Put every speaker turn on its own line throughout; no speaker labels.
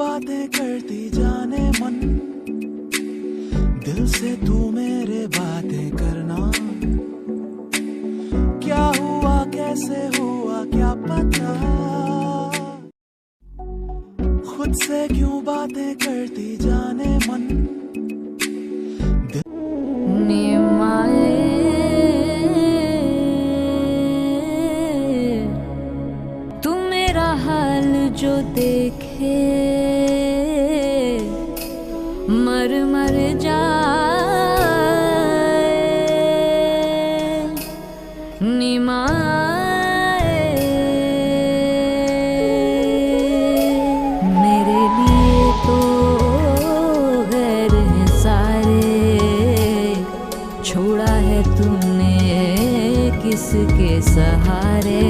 बातें करती जाने मन, दिल से तू मेरे बातें करना। क्या हुआ कैसे हुआ क्या पता, खुद से क्यों बातें करती जाने मन।
तू मेरा हाल जो देखे मर मर जाए, निमाए मेरे लिए तो गैर हैं सारे, छोड़ा है तूने किसके सहारे।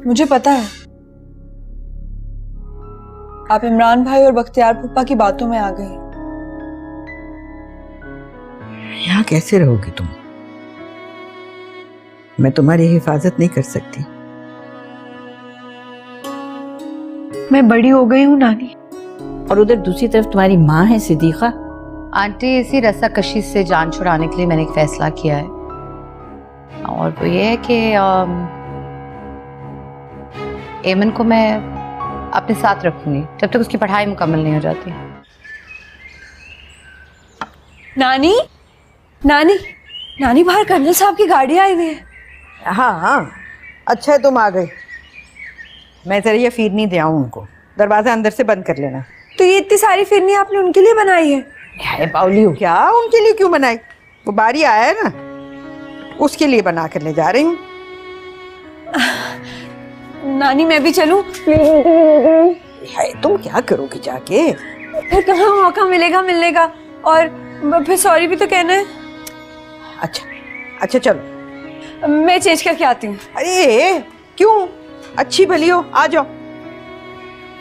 मुझे पता है आप इमरान भाई और बख्तियार पुप्पा की बातों में आ गई।
यहाँ कैसे रहोगी तुम? मैं तुम्हारी हिफाजत नहीं कर सकती।
मैं बड़ी हो गई हूँ नानी।
और उधर दूसरी तरफ तुम्हारी माँ है सिद्दीका।
आंटी, इसी रस्साकशी से जान छुड़ाने के लिए मैंने एक फैसला किया है, और वो ये है कि एमन को मैं अपने साथ रखूंगी जब तक उसकी पढ़ाई मुकम्मल नहीं हो जाती।
नानी नानी नानी, बाहर कर्नल साहब की गाड़ी आई हुई है।
हाँ हाँ, अच्छा है तुम आ गई। मैं जरा ये फिरनी दे आऊँ उनको, दरवाजा अंदर से बंद कर लेना।
तो ये इतनी सारी फिरनी आपने उनके लिए बनाई है?
बाउली हो क्या? उनके लिए क्यों बनाई? वो बारी आया है ना, उसके लिए बना कर ले जा रही हूँ।
नानी मैं भी चलूं?
तुम क्या करोगी जाके?
फिर कहाँ मौका मिलेगा मिलने का, और फिर सॉरी भी तो कहना है।
अच्छा अच्छा चलो,
मैं चेंज करके आती हूँ।
अरे क्यों? अच्छी भली हो, आ जाओ।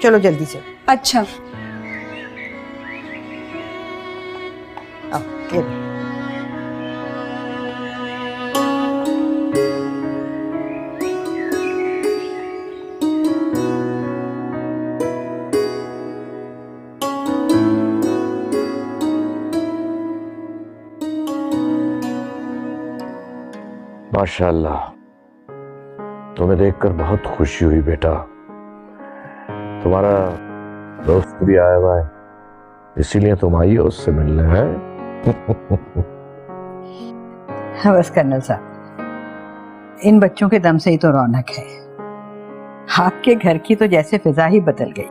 चलो जल्दी से।
अच्छा
आओ, ये लो।
माशाल्लाह, तुम्हें देखकर बहुत खुशी हुई बेटा। तुम्हारा दोस्त भी आया हुआ है, इसीलिए तुम आई हो उससे मिलने हैं।
बस कर्नल साहब, इन बच्चों के दम से ही तो रौनक है। आपके घर की तो जैसे फिजा ही बदल गई।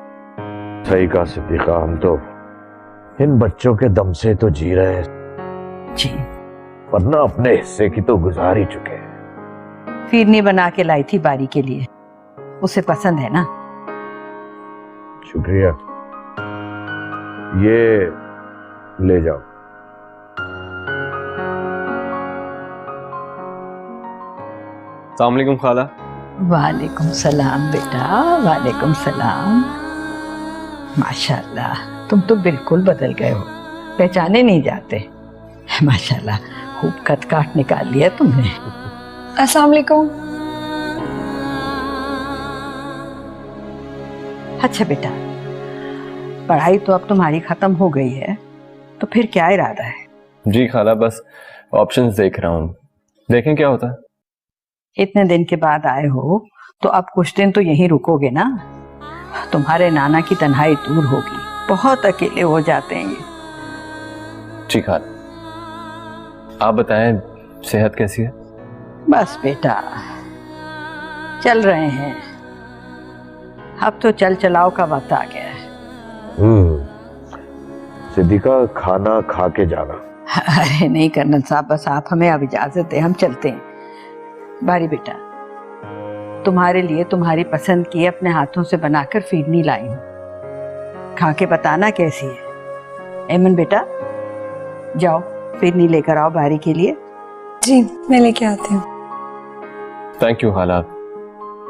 सही कहा सिद्दीका, हम तो इन बच्चों के दम से तो जी रहे हैं
जी,
वरना अपने हिस्से की तो गुजार ही चुके हैं।
फिरनी बना के लाई थी बारी के लिए, उसे पसंद है ना?
शुक्रिया, ये ले जाओ।
अस्सलाम वालेकुम खाला।
वालेकुम सलाम बेटा, वालेकुम सलाम। माशाल्लाह, तुम तो बिल्कुल बदल गए हो, पहचाने नहीं जाते। माशाल्लाह, खूब कट काट निकाल लिया तुमने।
अस्सलाम वालेकुम।
अच्छा बेटा, पढ़ाई तो अब तुम्हारी खत्म हो गई है, तो फिर क्या इरादा है?
जी खाला, बस ऑप्शंस देख रहा हूँ, देखें क्या होता है।
इतने दिन के बाद आए हो तो अब कुछ दिन तो यहीं रुकोगे ना? तुम्हारे नाना की तन्हाई दूर होगी, बहुत अकेले हो जाते हैं ये।
जी खाला, आप बताएं सेहत कैसी है?
बस बेटा, चल रहे हैं। अब तो चल चलाओ का वक्त आ गया है।
सिद्दीका, खाना खा के जाना।
अरे नहीं कर्नल साहब, बस आप हमें अब इजाजत दें, हम चलते हैं। बारी बेटा, तुम्हारे लिए तुम्हारी पसंद की अपने हाथों से बनाकर फिरनी लाई हूँ, खा के बताना कैसी है। एमन बेटा, जाओ फिरनी लेकर आओ बारी के लिए।
जी मैं लेके आती हूँ।
थैंक यू खाला,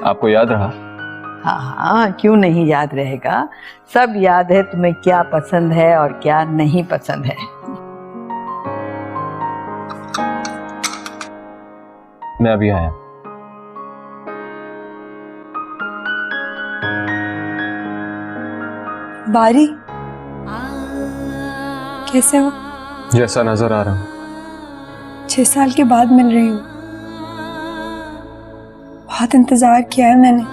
आपको याद रहा।
हाँ हाँ, क्यों नहीं याद रहेगा। सब याद है तुम्हें क्या पसंद है और क्या नहीं पसंद है।
मैं अभी आया।
बारी, कैसे हो?
जैसा नजर आ रहा हूँ।
6 साल के बाद मिल रही हूँ। बहुत इंतजार किया है मैंने।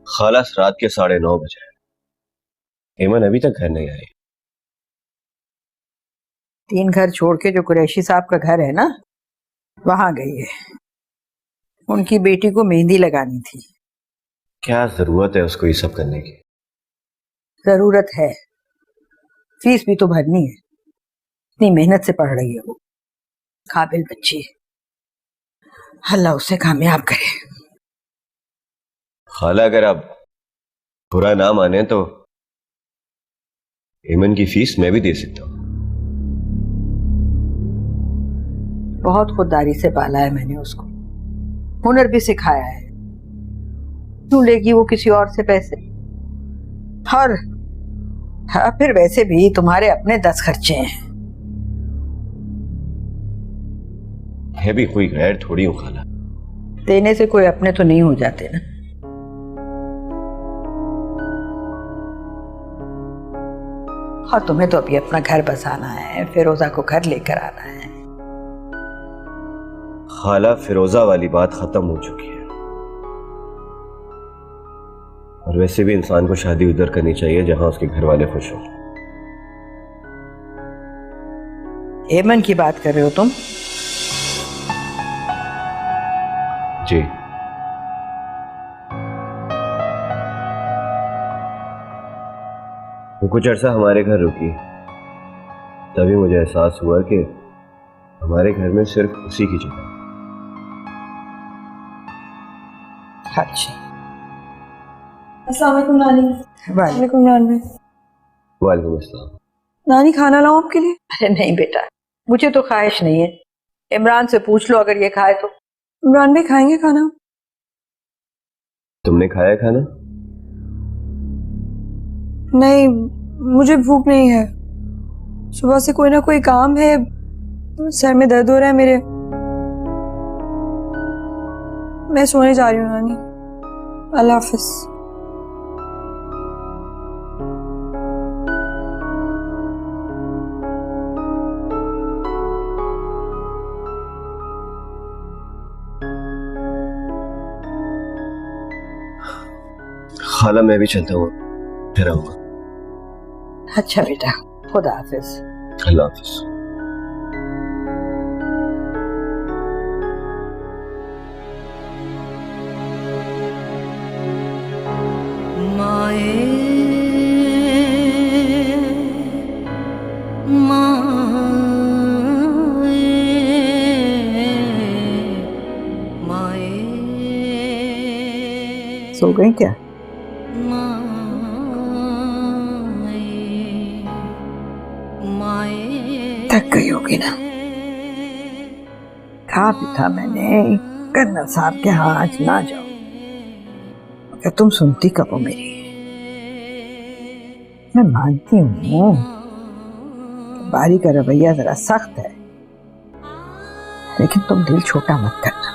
खाला रात के 9:30 बजे। हेमन अभी तक घर नहीं आई।
3 घर छोड़ के जो कुरैशी साहब का घर है ना, वहां गई है। उनकी बेटी को मेहंदी लगानी थी।
क्या जरूरत है उसको ये सब करने की?
जरूरत है, फीस भी तो भरनी है। इतनी मेहनत से पढ़ रही है वो, काबिल बच्ची है। अल्लाह उसे कामयाब करे।
खाला अगर आप बुरा ना माने तो हेमन की फीस मैं भी दे सकता हूँ।
बहुत खुददारी से पाला है मैंने उसको, हुनर भी सिखाया है। क्यों लेगी वो किसी और से पैसे? और हाँ, फिर वैसे भी तुम्हारे अपने 10 खर्चे हैं।
मैं भी कोई गैर थोड़ी हूँ खाला।
देने से कोई अपने तो नहीं हो जाते ना। और तुम्हें तो अभी अपना घर बसाना है, फिरोजा को घर लेकर आना है।
खाला फिरोजा वाली बात खत्म हो चुकी है। और वैसे भी इंसान को शादी उधर करनी चाहिए जहां उसके घर वाले खुश हों।
हेमन की बात कर रहे हो तुम?
जी। वो कुछ अरसा हमारे घर रुकी, तभी मुझे एहसास हुआ कि हमारे घर में सिर्फ उसी की जगह।
अच्छा।
अस्सलाम वालेकुम नानी। वालेकुम नानी।
वालेकुम अस्सलाम।
नानी, खाना लाऊं आपके लिए?
अरे नहीं बेटा, मुझे तो ख्वाहिश नहीं है। इमरान से पूछ लो, अगर ये खाए तो।
इमरान भाई खाएंगे खाना?
तुमने खाया खाना?
नहीं, मुझे भूख नहीं है। सुबह से कोई ना कोई काम है, सर में दर्द हो रहा है मेरे। मैं सोने जा रही हूँ नानी। अल्लाह हाफिज।
खाला मैं भी चलता हूँ, फिर आऊंगा।
अच्छा बेटा, खुदा हाफिज।
अल्लाह हाफिज।
सो गई क्या? थक गई होगी ना। कहा भी था मैंने कर्नल साहब के यहाँ आज ना जाओ, क्या तुम सुनती कब हो मेरी? मैं मानती हूँ बारी का रवैया जरा सख्त है, लेकिन तुम दिल छोटा मत करना।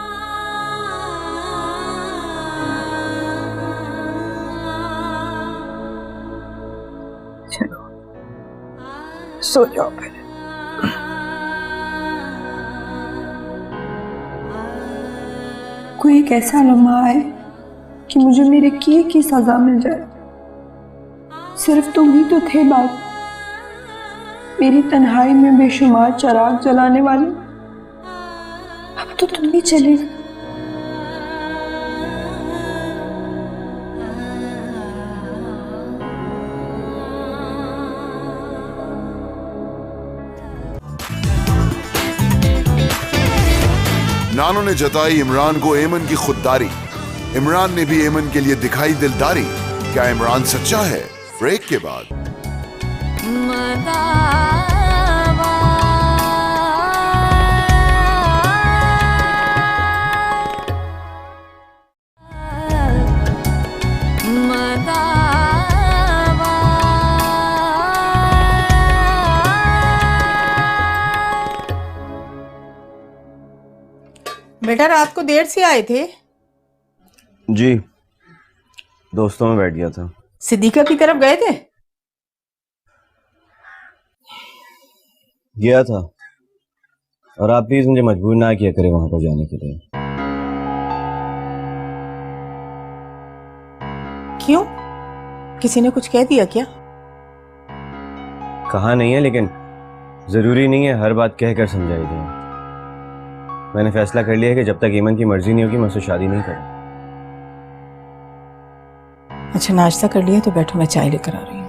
चलो सो जाओ फिर।
कोई एक ऐसा लम्हा आए कि मुझे मेरे किए की सजा मिल जाए। सिर्फ तुम ही तो थे बात, मेरी तन्हाई में बेशुमार चिराग जलाने वाले। अब तो तुम भी चले गए।
नानो ने जताई इमरान को एमन की खुददारी। इमरान ने भी एमन के लिए दिखाई दिलदारी। क्या इमरान सच्चा है? ब्रेक के बाद।
बेटा रात को देर से आए थे?
जी, दोस्तों में बैठ गया था।
सिद्दीका की तरफ गए थे?
गया था, और आप प्लीज मुझे मजबूर ना किया करें वहां पर जाने के लिए।
क्यों? किसी ने कुछ कह दिया क्या?
कहा नहीं है, लेकिन जरूरी नहीं है हर बात कहकर समझाई जाए। मैंने फैसला कर लिया है कि जब तक ईमन की मर्जी नहीं होगी मैं उससे शादी नहीं करूँ।
अच्छा, नाश्ता कर लिया तो बैठो, मैं चाय लेकर आ रही हूँ।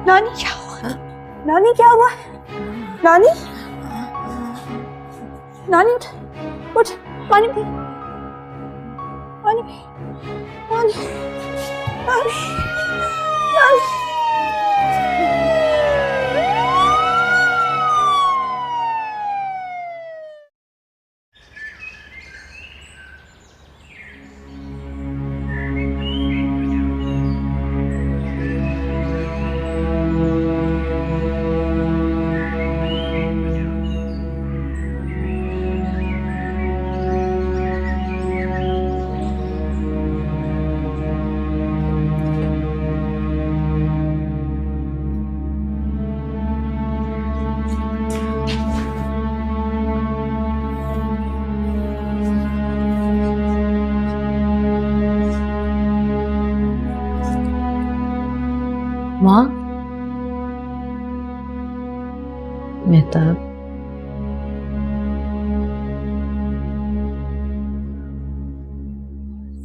नानी क्या हुआ? नानी क्या हुआ? नानी, नानी उठ, उठ, पानी पी, पानी पी, नानी, नानी, नानी।
माँ, मेहताब,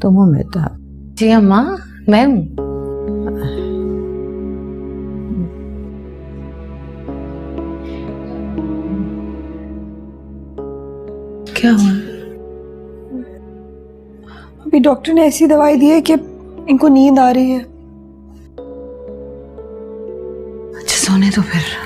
तुम हो मेहताब?
जी अम्मा, मैं हूँ।
क्या हुआ?
अभी डॉक्टर ने ऐसी दवाई दी है कि इनको नींद आ रही है।
अच्छा, सोने तो फिर।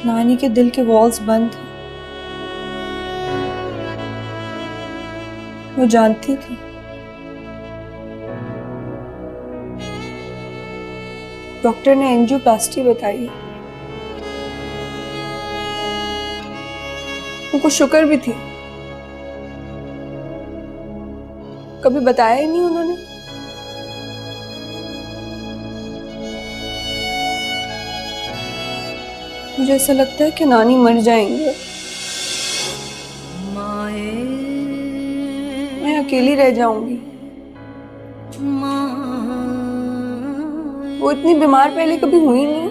नानी के दिल के वॉल्स बंद थे। वो जानती थी। डॉक्टर ने एंजियोप्लास्टी बताई। उनको शुक्र भी थी, कभी बताया ही नहीं उन्होंने। मुझे ऐसा लगता है कि नानी मर जाएंगे। मैं अकेली रह जाऊंगी। वो इतनी बीमार पहले कभी हुई नहीं।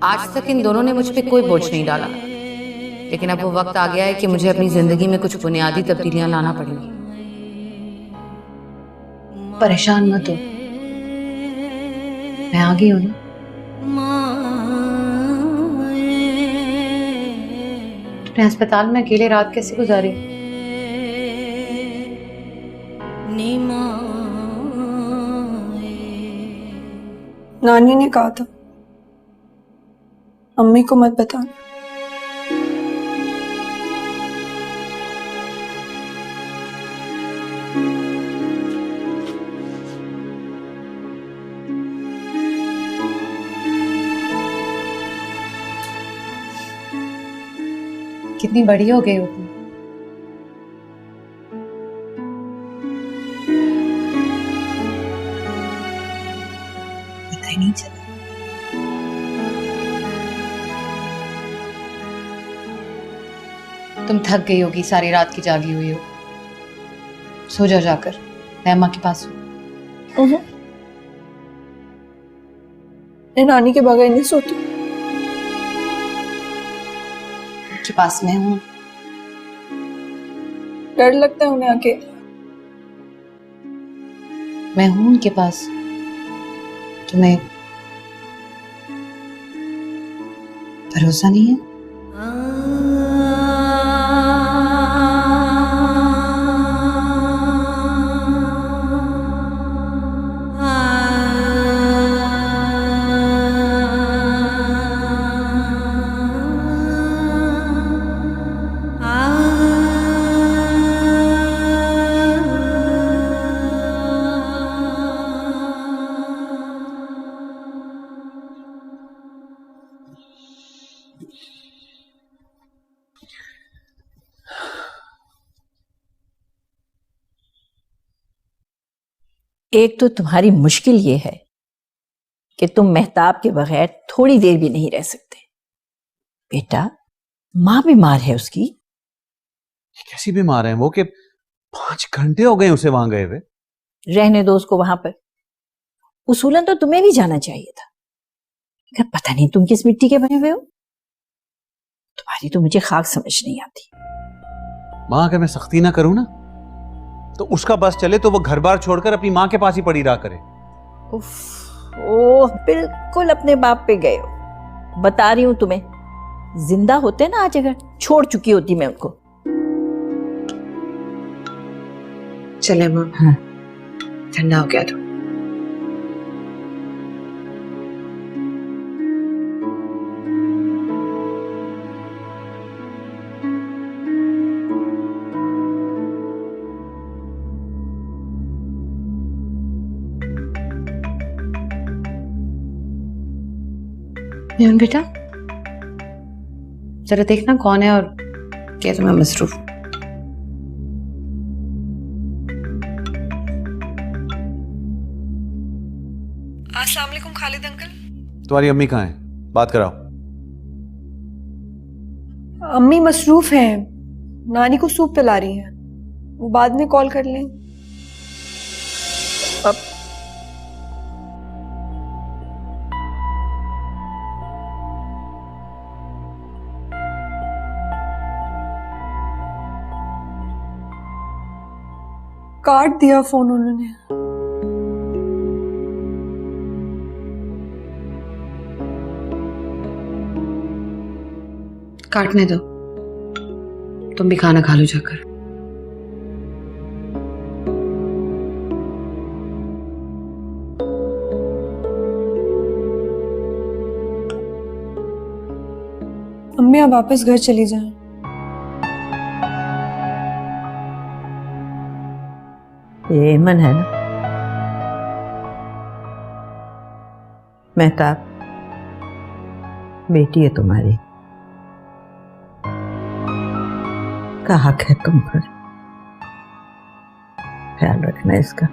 आज तक इन दोनों ने मुझ पे कोई बोझ नहीं डाला, लेकिन अब वो वक्त आ गया है कि मुझे अपनी जिंदगी में कुछ बुनियादी तब्दीलियां लाना पड़ेंगी। परेशान मत हो, मैं आ गई हूं ना। तुमने अस्पताल में अकेले रात कैसे गुजारी?
नानी ने कहा था अम्मी को मत बताना।
कितनी बड़ी हो गई हो तुम।
पता ही नहीं चला।
तुम थक गई होगी, सारी रात की जागी हुई हो। सो जाओ जाकर, मैं अम्मा के पास हूँ।
मैं नानी के बगैर नहीं सोती।
के पास मैं हूँ।
डर लगता है उन्हें अकेले।
मैं हूँ उनके पास। तुम्हें भरोसा नहीं है?
एक तो तुम्हारी मुश्किल ये है कि तुम मेहताब के बगैर थोड़ी देर भी नहीं रह सकते। बेटा, माँ बीमार है उसकी।
कैसी बीमार है वो कि 5 घंटे हो गए उसे वहां गए हुए?
रहने दो उसको वहां पर। उसूलन तो तुम्हें भी जाना चाहिए था, मगर पता नहीं तुम किस मिट्टी के बने हुए हो। तुम्हारी तो मुझे खाक समझ नहीं आती।
माँ, अगर मैं सख्ती ना करूं ना तो उसका बस चले तो वो घर बार छोड़कर अपनी माँ के पास ही पड़ी रहा करे।
ओह, बिल्कुल अपने बाप पे गए हो। बता रही हूं तुम्हें, जिंदा होते ना आज अगर छोड़ चुकी होती मैं उनको।
चले माँ। हाँ, ठंडा हो गया तो।
न्यून बेटा, जरा देखना कौन है और क्या तुम्हें मसरूफ।
अस्सलाम वालेकुम खालिद अंकल।
तुम्हारी अम्मी कहाँ है? बात कराओ।
अम्मी मसरूफ हैं, नानी को सूप पिला रही हैं। वो बाद में कॉल कर लें। अब काट दिया फोन उन्होंने।
काटने दो, तुम भी खाना खा लो जाकर।
अम्मी आप वापस घर चली जाएं।
ये एमन है ना? मेहताब, बेटी है तुम्हारी, का हक है तुम पर। ख्याल रखना इसका,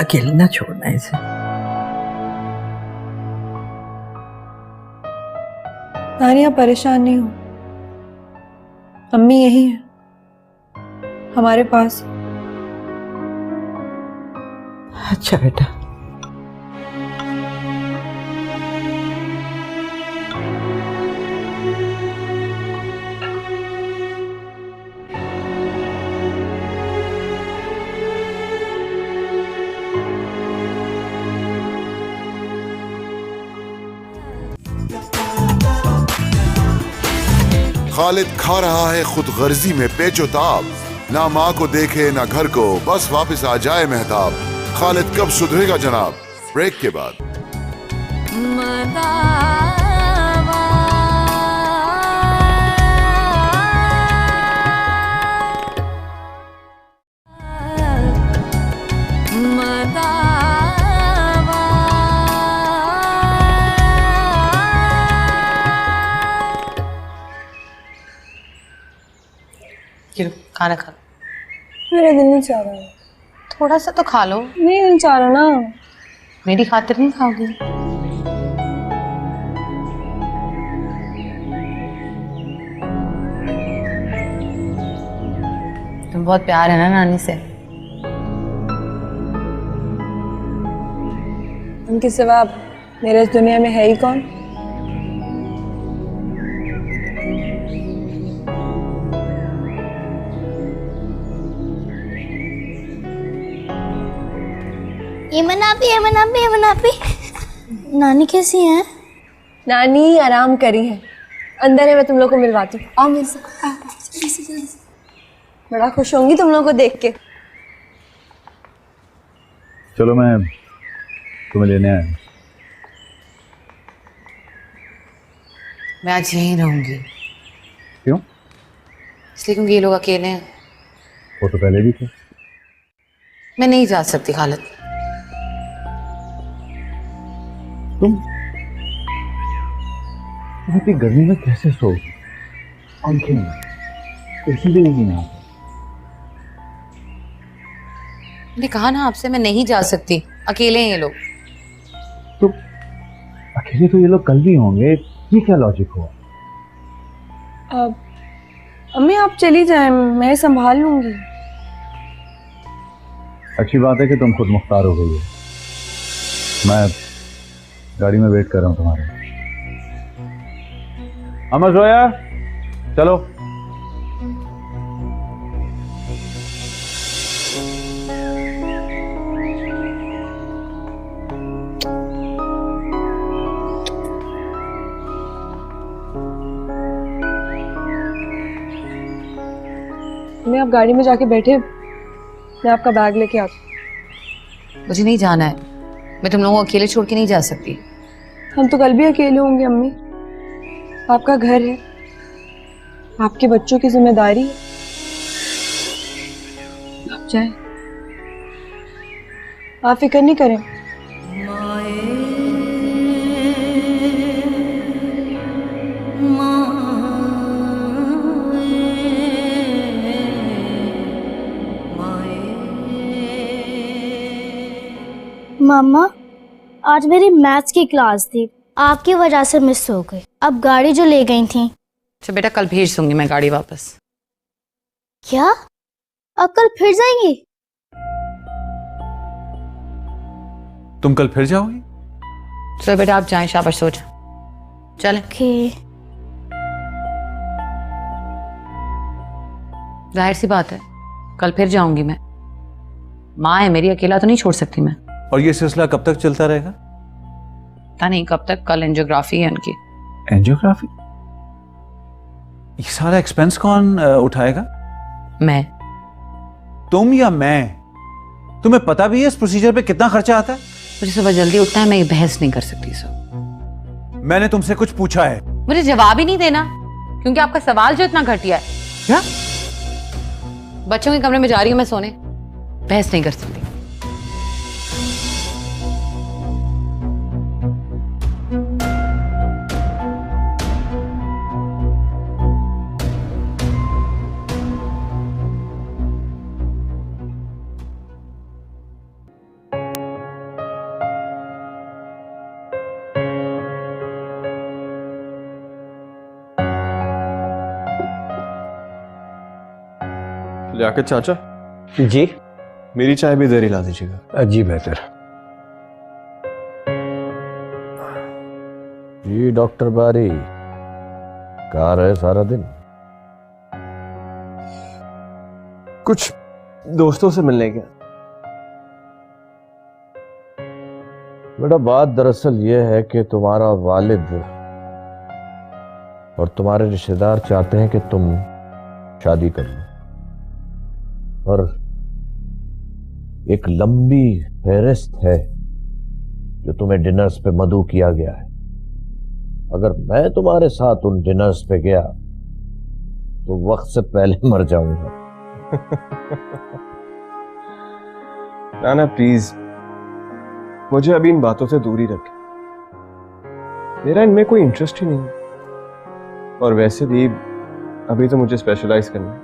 अकेले ना छोड़ना इसे।
नानी आप परेशान नहीं हो, अम्मी यही है हमारे पास।
अच्छा बेटा।
खालिद खा रहा है खुद गर्जी में पेचोताब, ना माँ को देखे ना घर को, बस वापस आ जाए मेहताब। खालिद कब सुधरेगा जनाब? ब्रेक के बाद।
खाना खा लो।
मेरा दिल नहीं चाह रहा।
थोड़ा सा तो खा लो।
नहीं चाह रहा ना।
मेरी खातिर नहीं खाओगी? तुम बहुत प्यार है ना नानी से?
उनके सिवा मेरे इस दुनिया में है ही कौन?
ये मनापी नानी कैसी हैं?
नानी आराम करी है, अंदर है, मैं तुम लोग को मिलवाती हूँ। आओ मेरे साथ। बड़ा खुश होंगी तुम लोगों को देख के।
चलो मैं तुम्हें लेने आया।
मैं आज यहीं रहूंगी।
क्यों?
इसलिए क्योंकि ये लोग अकेले हैं।
वो तो पहले भी थे।
मैं नहीं जा सकती खालिद।
तुम इतनी गर्मी में कैसे सोओगी? पंखे में एसी भी नहीं है।
मैंने कहा ना आपसे, मैं नहीं जा सकती, अकेले हैं ये लोग।
तो अकेले तो ये लोग कल भी होंगे, ये क्या लॉजिक हुआ?
अम्मी आप चली जाएं, मैं संभाल लूंगी।
अच्छी बात है कि तुम खुद मुख्तार हो गई है। मैं गाड़ी में वेट कर रहा हूँ तुम्हारे। अमर जोया चलो।
मैं आप गाड़ी में जाके बैठे, मैं आपका बैग लेके आती।
मुझे नहीं जाना है, मैं तुम लोगों को अकेले छोड़ के नहीं जा सकती।
हम तो कल भी अकेले होंगे अम्मी। आपका घर है, आपके बच्चों की जिम्मेदारी है। आप जाएं, आप फिक्र नहीं करें।
मामा आज मेरी मैथ्स की क्लास थी, आपकी वजह से मिस हो गई। अब गाड़ी जो ले गई थी।
अच्छा बेटा, कल भेज दूंगी मैं गाड़ी वापस।
क्या? अब कल फिर जाएंगी?
तुम कल फिर जाओगी?
चलो बेटा आप जाएं, शाबाश सो जाओ। चलें। जाहिर सी बात है, कल फिर जाऊंगी मैं। माँ है मेरी, अकेला तो नहीं छोड़ सकती मैं।
और ये सिलसिला कब तक चलता रहेगा?
पता नहीं कब तक। कल एंजियोग्राफी है उनकी।
एंजियोग्राफी? ये सारा एक्सपेंस कौन उठाएगा?
मैं।
तुम या मैं? तुम्हें पता भी है इस प्रोसीजर पे कितना खर्चा आता है?
मुझे सुबह जल्दी उठना है, मैं ये बहस नहीं कर सकती सब।
मैंने तुमसे कुछ पूछा है?
मुझे जवाब ही नहीं देना, क्योंकि आपका सवाल जो इतना घटिया है।
क्या?
बच्चों के कमरे में जा रही हूँ मैं सोने, बहस नहीं कर सकती।
लियाकत चाचा
जी,
मेरी चाय भी इधर ही ला दीजिएगा।
जी बेहतर। जी डॉक्टर बारी, कहाँ रहे सारा दिन?
कुछ दोस्तों से मिलने गया।
बेटा बात दरअसल ये है कि तुम्हारा वालिद और तुम्हारे रिश्तेदार चाहते हैं कि तुम शादी कर लो, और एक लंबी फेहरिस्त है जो तुम्हें डिनर्स पे मदऊ किया गया है। अगर मैं तुम्हारे साथ उन डिनर्स पे गया तो वक्त से पहले मर जाऊंगा।
नाना प्लीज, मुझे अभी इन बातों से दूरी रखें। मेरा इनमें कोई इंटरेस्ट ही नहीं है, और वैसे भी अभी तो मुझे स्पेशलाइज करना है।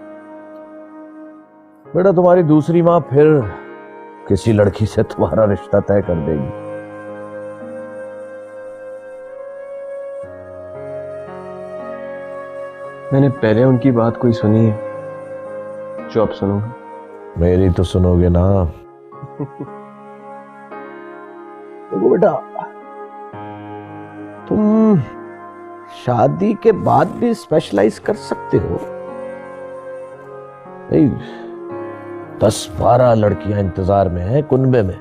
बेटा, तुम्हारी दूसरी माँ फिर किसी लड़की से तुम्हारा रिश्ता तय कर देगी।
मैंने पहले उनकी बात कोई सुनी है जो अब सुनूंगा।
मेरी तो सुनोगे ना। देखो बेटा, तुम शादी के बाद भी स्पेशलाइज कर सकते हो। 10-12 लड़कियां इंतजार में हैं कुनबे में।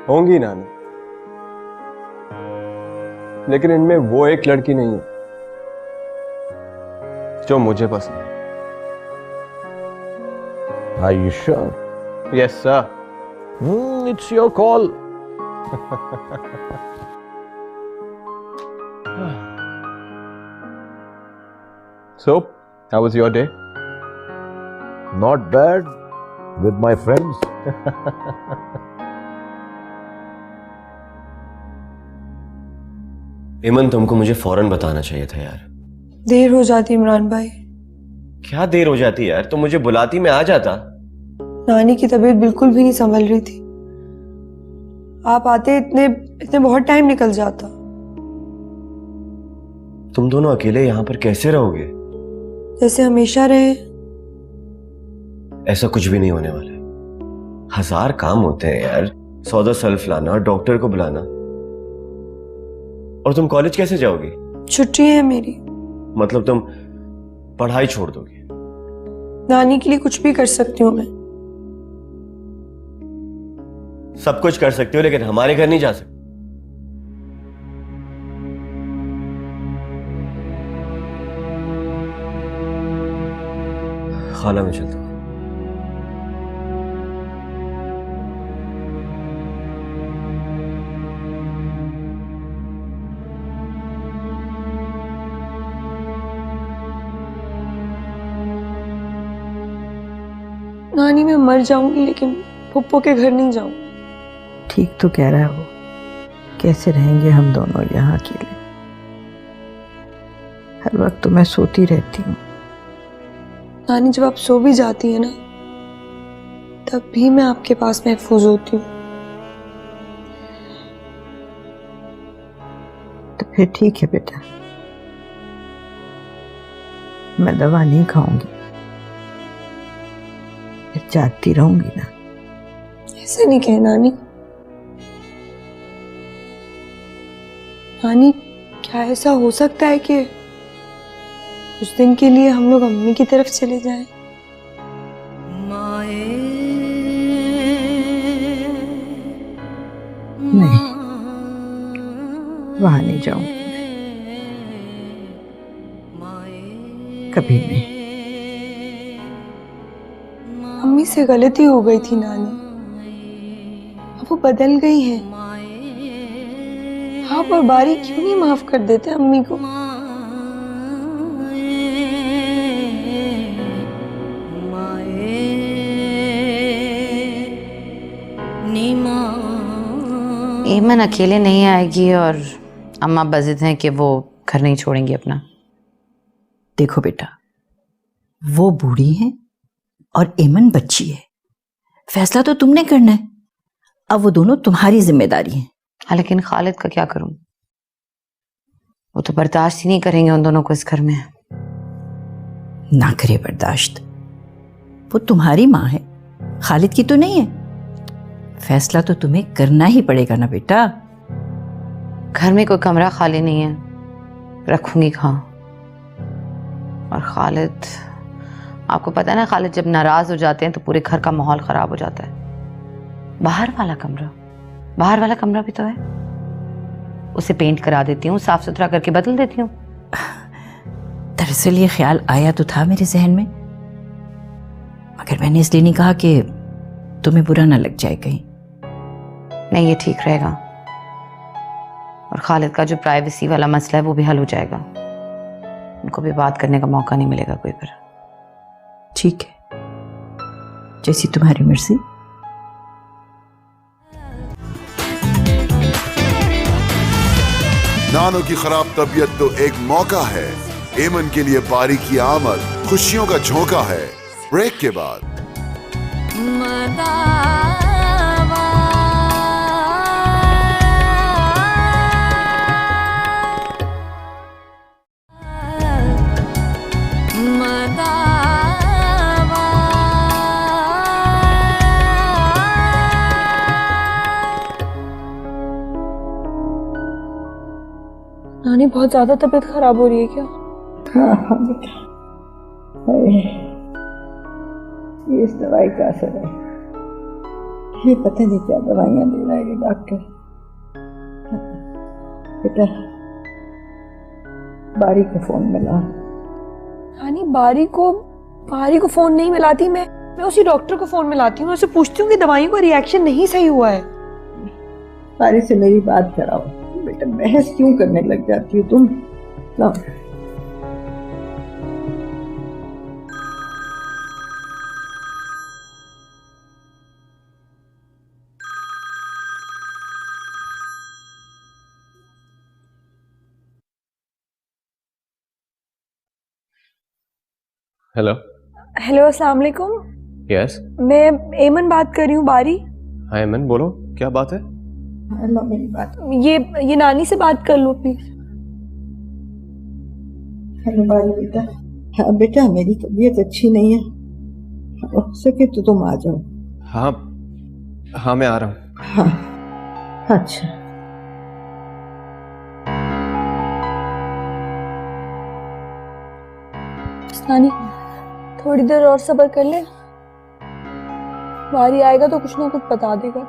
होंगी नाना, लेकिन इनमें वो एक लड़की नहीं है जो मुझे पसंद है।
Are you sure?
Yes, sir.
It's your call.
So, how was your day?
Not bad. With my friends.
इमन, तुमको मुझे फौरन बताना चाहिए था यार।
देर हो जाती इमरान भाई।
क्या देर हो जाती यार? तुम मुझे बुलाती, मैं आ जाता।
नानी की तबीयत बिल्कुल भी नहीं संभल रही थी। आप आते इतने बहुत टाइम निकल जाता।
तुम दोनों अकेले यहाँ पर कैसे रहोगे?
जैसे हमेशा रहे।
ऐसा कुछ भी नहीं होने वाला है। 1000 काम होते हैं यार, सौदा सल्फ लाना, डॉक्टर को बुलाना। और तुम कॉलेज कैसे जाओगी?
छुट्टी है मेरी।
मतलब तुम पढ़ाई छोड़ दोगे?
नानी के लिए कुछ भी कर सकती हूँ मैं।
सब कुछ कर सकती हो, लेकिन हमारे घर नहीं जा सकती। खाला, मैं चलता हूं।
नानी, मैं मर जाऊंगी लेकिन फुप्पो के घर नहीं जाऊंगी।
ठीक तो कह रहा है वो। कैसे रहेंगे हम दोनों यहाँ अकेले? हर वक्त तो मैं सोती रहती हूँ।
नानी, जब आप सो भी जाती है ना, तब भी मैं आपके पास महफूज होती हूँ।
तो फिर ठीक है बेटा, मैं दवा नहीं खाऊंगी, फिर जागती रहूंगी ना।
ऐसे नहीं कहे नानी। नानी, क्या ऐसा हो सकता है कि उस दिन के लिए हम लोग अम्मी की तरफ चले जाएं?
नहीं, वहां नहीं जाऊंगी, कभी नहीं।
अम्मी से गलती हो गई थी नानी, अब वो बदल गई हैं। आप और बारी क्यों नहीं माफ कर देते अम्मी को?
एमन अकेले नहीं आएगी और अम्मा बजिद हैं कि वो घर नहीं छोड़ेंगी अपना।
देखो बेटा, वो बूढ़ी है और एमन बच्ची है। फैसला तो तुमने करना है। अब वो दोनों तुम्हारी जिम्मेदारी है।
हाँ, लेकिन खालिद का क्या करूं? वो तो बर्दाश्त ही नहीं करेंगे उन दोनों को इस घर में।
ना करे बर्दाश्त, वो तुम्हारी माँ है, खालिद की तो नहीं है। फैसला तो तुम्हें करना ही पड़ेगा ना बेटा।
घर में कोई कमरा खाली नहीं है, रखूंगी कहाँ? और खालिद, आपको पता है ना, खालिद जब नाराज हो जाते हैं तो पूरे घर का माहौल खराब हो जाता है। बाहर वाला कमरा भी तो है, उसे पेंट करा देती हूँ, साफ सुथरा करके बदल देती हूँ।
दरअसल ये ख्याल आया तो था मेरे जहन में, मगर मैंने इसलिए नहीं कहा कि तुम्हें बुरा ना लग जाए कहीं।
नहीं, ये ठीक रहेगा और खालिद का जो प्राइवेसी वाला मसला है वो भी हल हो जाएगा। उनको भी बात करने का मौका नहीं मिलेगा कोई पर।
ठीक है, जैसी तुम्हारी मर्जी।
नानो की खराब तबीयत तो एक मौका है, एमन के लिए बारी की आमद खुशियों का झोंका है। ब्रेक के बाद
नानी बहुत ज्यादा तबीयत खराब हो रही है क्या?
हाँ बेटा, ये इस दवाई का असर है। ये पता नहीं क्या दवाइयां दे रहा है ये डॉक्टर। बेटा बारी को फोन मिला।
नानी बारी को फोन नहीं मिलाती, मैं उसी डॉक्टर को फोन मिलाती हूँ, उससे पूछती हूँ कि दवाइयों का रिएक्शन नहीं सही हुआ है।
बारी से मेरी बात कराओ बेटा, बहस क्यों करने लग जाती हो तुम? लाओ।
हेलो
हेलो, अस्सलाम वालेकुम।
यस,
मैं एमन बात कर रही हूँ बारी।
हाँ एमन बोलो, क्या बात है?
हेलो मेरी बात।
ये नानी से बात कर लो प्लीज।
हेलो बारी बेटा। हाँ बेटा, मेरी तबीयत अच्छी नहीं है, हो सके तो तुम आ जाओ।
हाँ हाँ मैं आ रहा हूँ।
हाँ अच्छा।
नानी थोड़ी देर और सब्र कर ले, बारी आएगा तो कुछ ना कुछ बता देगा।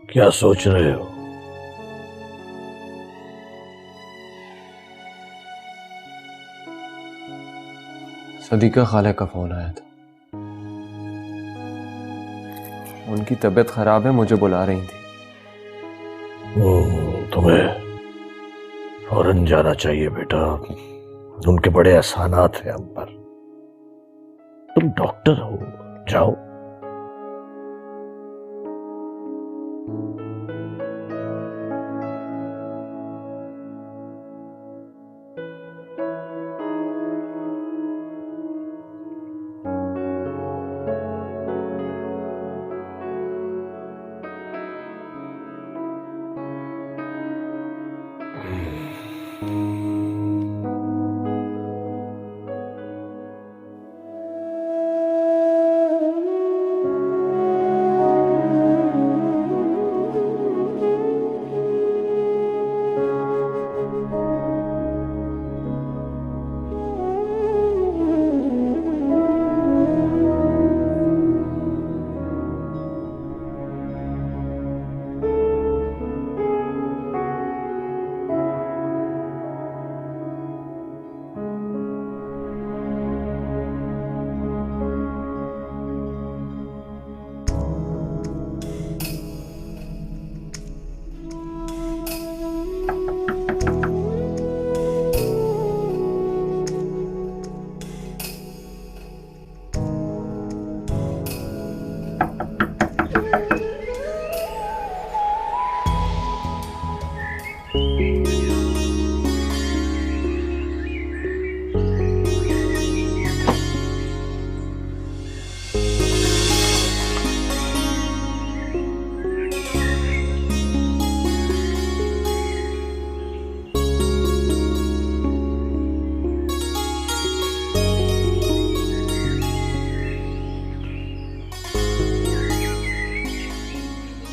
क्या सोच रहे हो?
सदीका खाला का फोन आया था, उनकी तबीयत खराब है, मुझे बुला रही थी।
तुम्हें फौरन जाना चाहिए बेटा, उनके बड़े एहसानात हैं हम पर। तुम डॉक्टर हो, जाओ।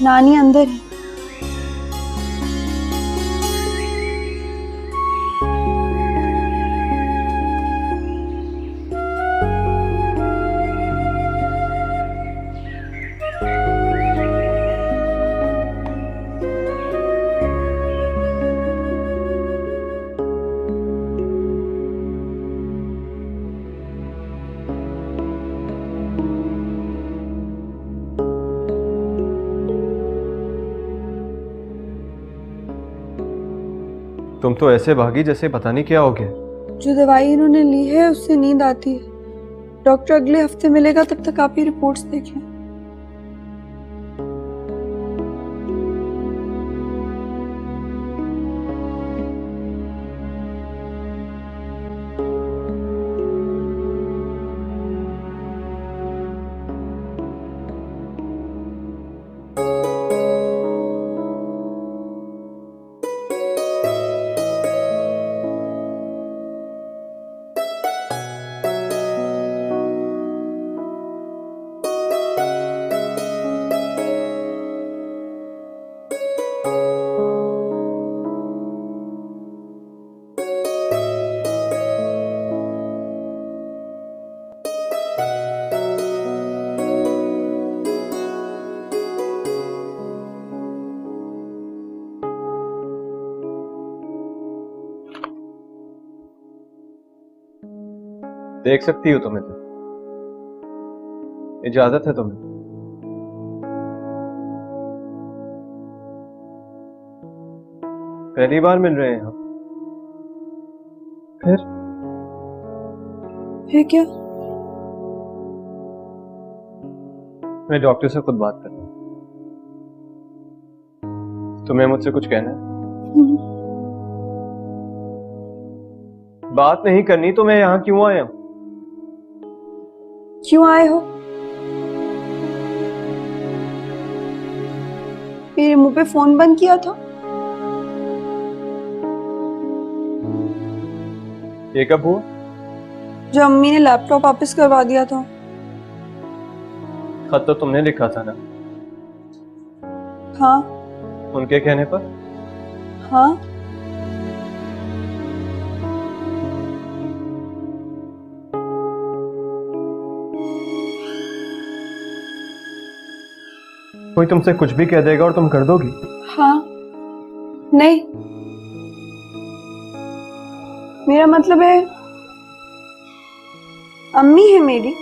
नानी अंदर है।
तुम तो ऐसे भागी जैसे पता नहीं क्या हो गया।
जो दवाई इन्होंने ली है उससे नींद आती है। डॉक्टर अगले हफ्ते मिलेगा, तब तक आप ही रिपोर्ट्स देख लें।
देख सकती हो तुम्हें, तो इजाजत है तुम्हें। पहली बार मिल रहे हैं हम। फिर
क्या?
मैं डॉक्टर से खुद बात करता हूँ। तुम्हें मुझसे कुछ कहना है? बात नहीं करनी तो मैं यहाँ क्यों आया हूँ?
क्यों आए हो? मेरे मुंह पे फोन बंद किया था।
ये कब हुआ?
जब अम्मी ने लैपटॉप वापस करवा दिया था।
खत तो तुमने लिखा था ना?
हाँ।
उनके कहने पर?
हाँ।
कोई तुमसे कुछ भी कह देगा और तुम कर दोगी?
हाँ। नहीं, मेरा मतलब है अम्मी है मेरी।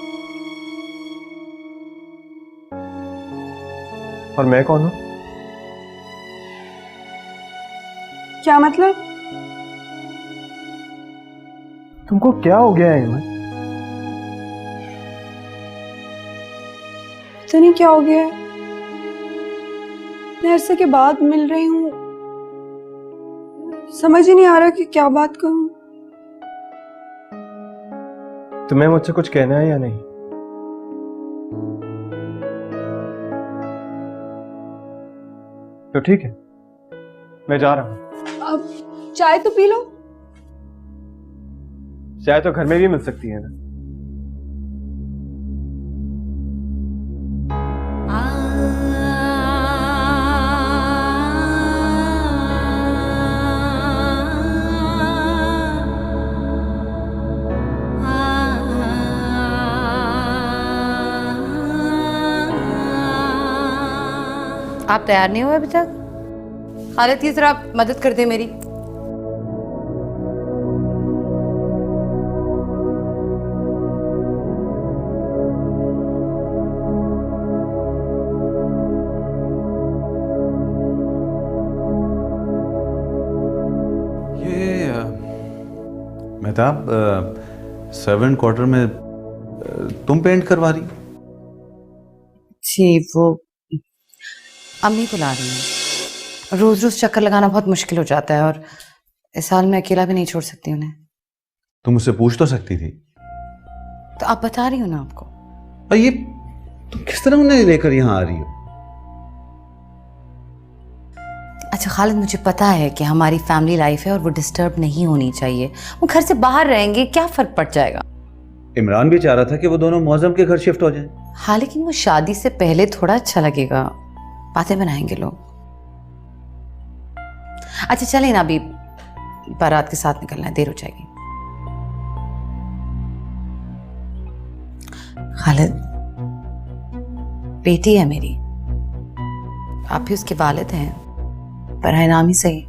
और मैं कौन हूं?
क्या मतलब?
तुमको क्या हो गया है ईमान?
पता नहीं क्या हो गया है। मैं अरसे के बाद मिल रही हूँ, समझ ही नहीं आ रहा कि क्या बात करूं।
तुम्हें मुझसे कुछ कहना है या नहीं? तो ठीक है, मैं जा रहा हूं।
अब चाय तो पी लो।
चाय तो घर में भी मिल सकती है ना।
आप तैयार नहीं हुए अभी तक? खालिद की जरा मदद कर दे मेरी।
मेहताब, सर्वेंट क्वार्टर में तुम पेंट करवा रही?
जी, वो अम्मी बुला रही हैं। रोज रोज चक्कर लगाना बहुत मुश्किल हो जाता है और इस साल मैं अकेला भी नहीं छोड़ सकती उन्हें।
तुम मुझसे पूछ तो सकती थी।
तो आप बता रही हो ना आपको।
और ये तुम किस तरह उन्हें लेकर यहाँ आ रही हो?
अच्छा खालिद, मुझे पता है कि हमारी फैमिली लाइफ है और वो डिस्टर्ब नहीं होनी चाहिए। वो घर से बाहर रहेंगे, क्या फर्क पड़ जाएगा?
इमरान भी चाह रहा था कि वो दोनों मौजम के घर शिफ्ट हो जाएं।
हाँ, लेकिन वो शादी से पहले थोड़ा अच्छा लगेगा। बातें बनाएंगे लोग। अच्छा चलें ना, अभी बारात के साथ निकलना है, देर हो जाएगी। खालिद, बेटी है मेरी, आप भी उसके वालिद हैं, पराए नाम ही सही।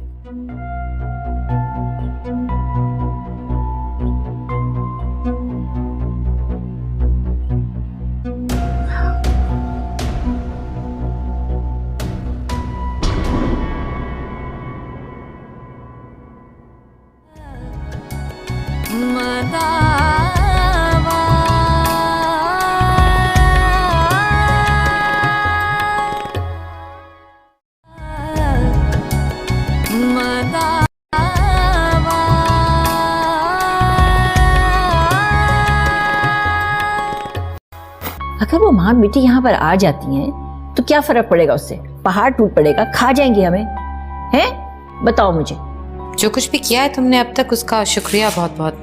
अगर वो माँ बेटी यहाँ पर आ जाती हैं तो क्या फर्क पड़ेगा उससे? पहाड़ टूट पड़ेगा, खा जाएंगे हमें, हैं? बताओ मुझे।
जो कुछ भी किया है तुमने अब तक उसका शुक्रिया बहुत बहुत,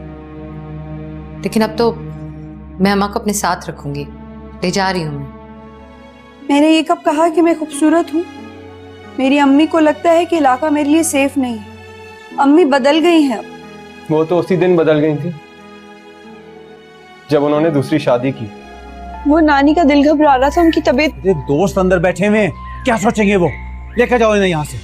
लेकिन अब तो मैं अम्मा को अपने साथ रखूंगी, ले जा रही हूँ।
मैंने ये कब कहा कि मैं खूबसूरत हूँ? मेरी अम्मी को लगता है कि इलाका मेरे लिए सेफ नहीं है। अम्मी बदल गई हैं अब।
वो तो उसी दिन बदल गई थी जब उन्होंने दूसरी शादी की।
वो नानी का दिल घबरा रहा था, उनकी तबीयत।
दोस्त अंदर बैठे हुए हैं, क्या सोचेंगे वो? लेकर जाओ इन्हें यहाँ से।